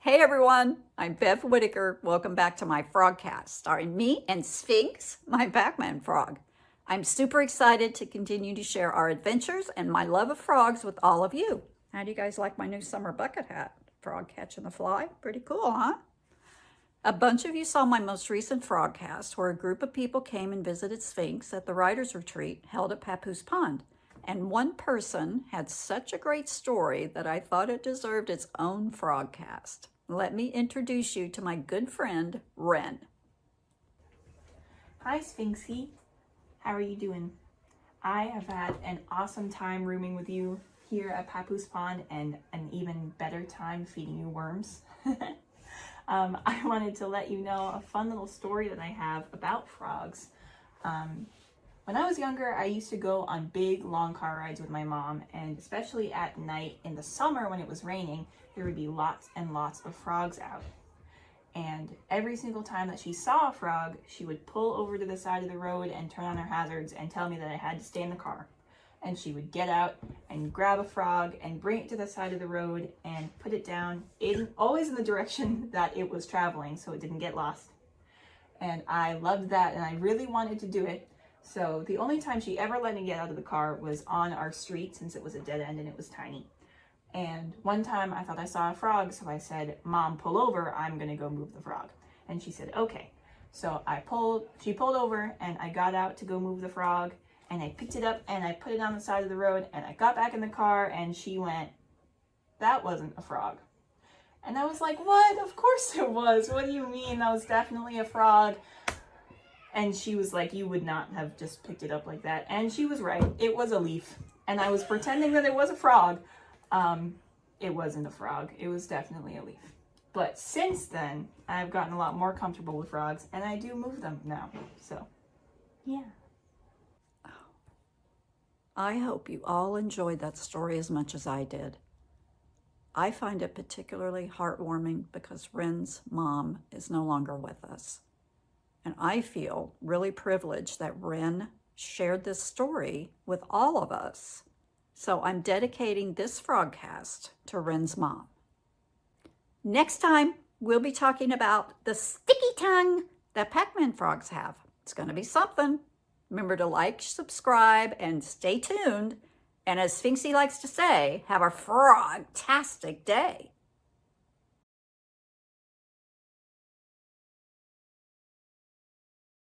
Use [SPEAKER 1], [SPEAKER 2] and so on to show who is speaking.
[SPEAKER 1] Hey everyone, I'm Bev Whitaker. Welcome back to my Frogcast, starring me and Sphinx, my Pac-Man frog. I'm super excited to continue to share our adventures and my love of frogs with all of you. How do you guys like my new summer bucket hat? Frog catching the fly? Pretty cool, huh? A bunch of you saw my most recent Frogcast, where a group of people came and visited Sphinx at the Writers' Retreat held at Papoose Pond. And one person had such a great story that I thought it deserved its own Frogcast. Let me introduce you to my good friend, Wren.
[SPEAKER 2] Hi, Sphinxy. How are you doing? I have had an awesome time rooming with you here at Papoose Pond and an even better time feeding you worms. I wanted to let you know a fun little story that I have about frogs. When I was younger, I used to go on big, long car rides with my mom, and especially at night in the summer when it was raining, there would be lots and lots of frogs out. And every single time that she saw a frog, she would pull over to the side of the road and turn on her hazards and tell me that I had to stay in the car. And she would get out and grab a frog and bring it to the side of the road and put it down, always in the direction that it was traveling so it didn't get lost. And I loved that, and I really wanted to do it. So the only time she ever let me get out of the car was on our street, since it was a dead end and it was tiny. And one time I thought I saw a frog, so I said, "Mom, pull over, I'm gonna go move the frog." And she said, "Okay." So she pulled over and I got out to go move the frog, and I picked it up and I put it on the side of the road, and I got back in the car and she went, "That wasn't a frog." And I was like, "What? Of course it was. What do you mean? That was definitely a frog." And she was like, "You would not have just picked it up like that." And she was right. It was a leaf. And I was pretending that it was a frog. It wasn't a frog. It was definitely a leaf. But since then, I've gotten a lot more comfortable with frogs, and I do move them now. So, yeah.
[SPEAKER 1] I hope you all enjoyed that story as much as I did. I find it particularly heartwarming because Wren's mom is no longer with us. And I feel really privileged that Wren shared this story with all of us. So I'm dedicating this Frogcast to Wren's mom. Next time, we'll be talking about the sticky tongue that Pac-Man frogs have. It's going to be something. Remember to like, subscribe, and stay tuned. And as Sphinxy likes to say, have a frog-tastic day.